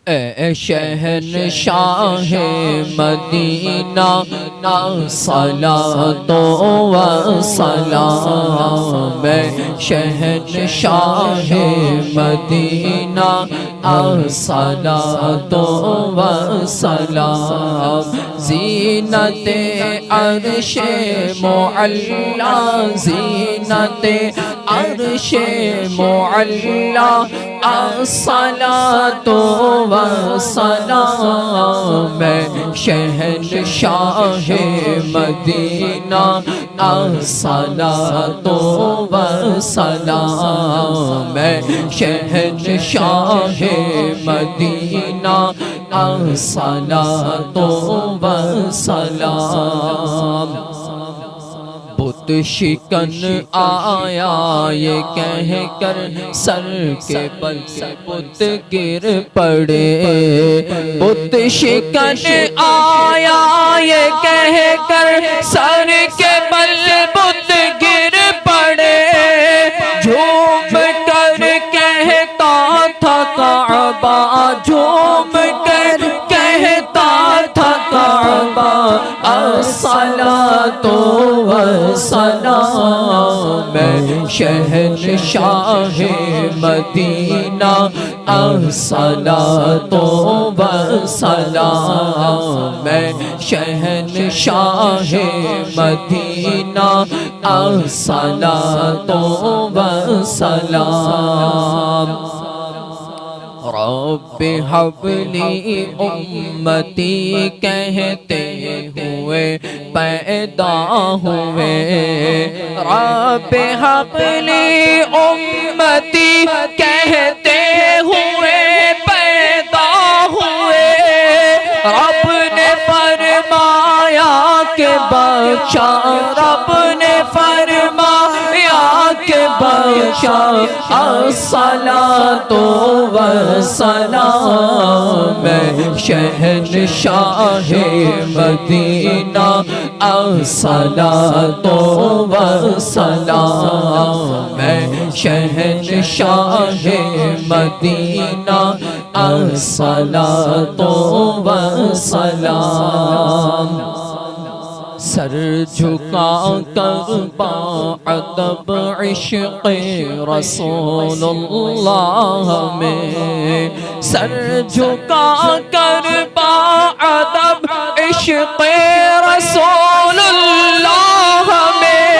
اے شہنشاہ مدینہ الصلاۃ والسلام، اے شہنشاہ مدینہ الصلاۃ والسلام، زینت عرش معلا، زینت عرش معلا، الصلاۃ والسلام، اے شہنشاہ مدینہ الصلاۃ والسلام، اے شہنشاہ مدینہ الصلاۃ والسلام۔ بت شکن آیا یہ کہہ کر سر کے بل سے بت گر پڑے، بت شکن آیا یہ کہہ کر سر کے بل بت گر پڑے، جھوم کر کہتا تھا کعبہ، جھوم کر کہتا تھا کعبہ، الصلاۃ والسلام، اے شہنشاہ مدینہ الصلاۃ والسلام، اے شہنشاہ مدینہ الصلاۃ والسلام۔ رب حب لی امتی کہتے ہوئے پیدا ہوئے، رب حب لی امتی کہتے ہوئے پیدا ہوئے، رب نے فرمایا کہ بخشا، رب نے فرمایا کہ بخشا، الصلاۃ والسلام، اے شہنشاہ مدینہ الصلاۃ والسلام، اے شہنشاہ مدینہ الصلاۃ والسلام۔ سر جھکا کر باادب عشق رسول اللہ میں، سر جھکا کر باادب عشق رسول اللہ میں،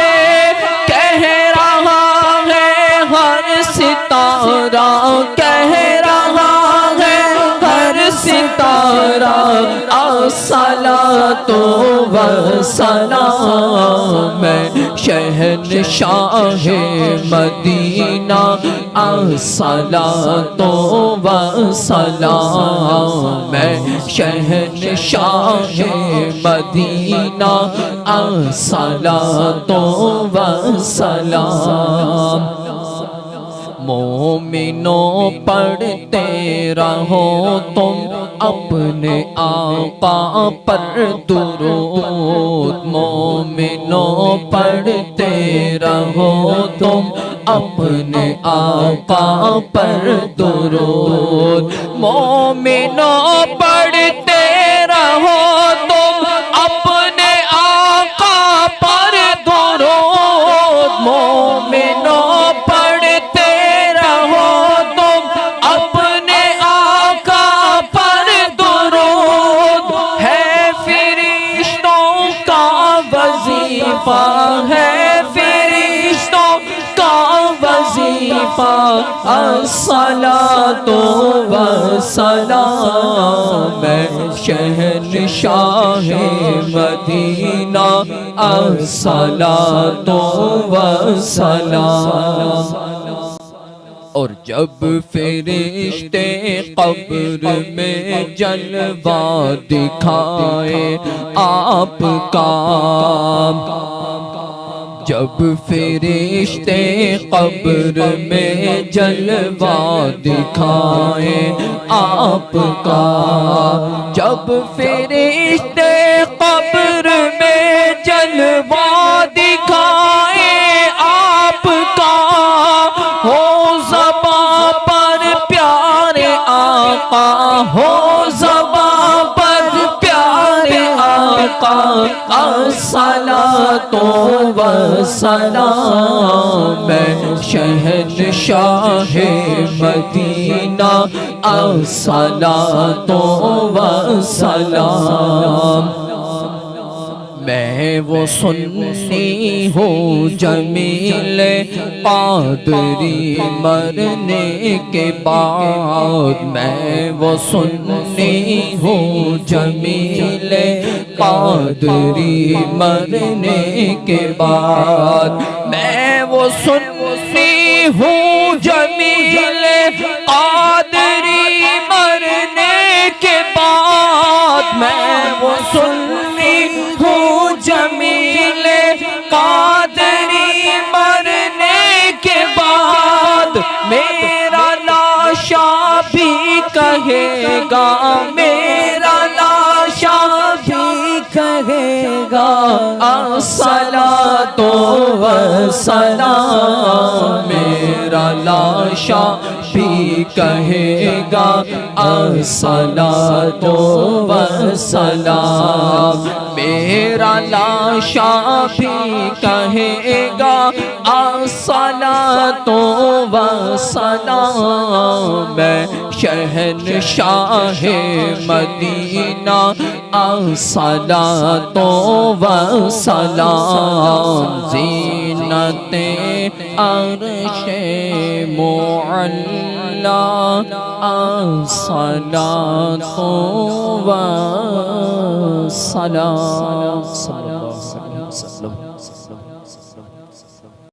کہہ رہا ہے ہر ستارہ، کہہ رہا ہے ہر ستارہ، الصلاۃ والسلام، اے شہنشاہ مدینہ الصلاۃ والسلام، اے شہنشاہ مدینہ الصلاۃ والسلام۔ مومنوں پڑھتے رہو تم اپنے آقا پر درود، مومنوں پڑھتے رہو تم اپنے آقا پر درود، مومنوں پڑھتے رہو تم اپنے آقا پر درود، مومنوں ہے فرشتوں کا وظیفہ، الصلاۃ والسلام، اے شہنشاہ مدینہ الصلاۃ والسلام۔ اور جب فرشتے قبر میں جلوہ دکھائے آپ کا، جب فرشتے قبر میں جلوہ دکھائے آپ کا، جب فرشتے قبر میں جلوہ دکھائے آپ کا، ہو زباں پر پیارے آقا ہو زباں پر پیارے آقا الصلاۃ والسلام میں شہنشاہ مدینہ الصلاۃ والسلام میں وہ سنی ہوں جمیل قادری مرنے کے بعد میں وہ سنی ہوں جمیل قادری مرنے کے بعد میں وہ سنی ہوں جمیل قادری مرنے کے بعد میں وہ سنی ہوں جمیل قادری مرنے کے بعد میرا لاشا بھی کہے گا میرا لاشا بھی کہے گا الصلاۃ والسلام میرا لاشا بھی کہے گا الصلاۃ والسلام میرا لاشا بھی کہے گا الصلاۃ والسلام میں شہنشاہ مدینہ الصلاۃ والسلام زینت عرش معلی الصلاۃ والسلام صلی اللہ علیہ وسلم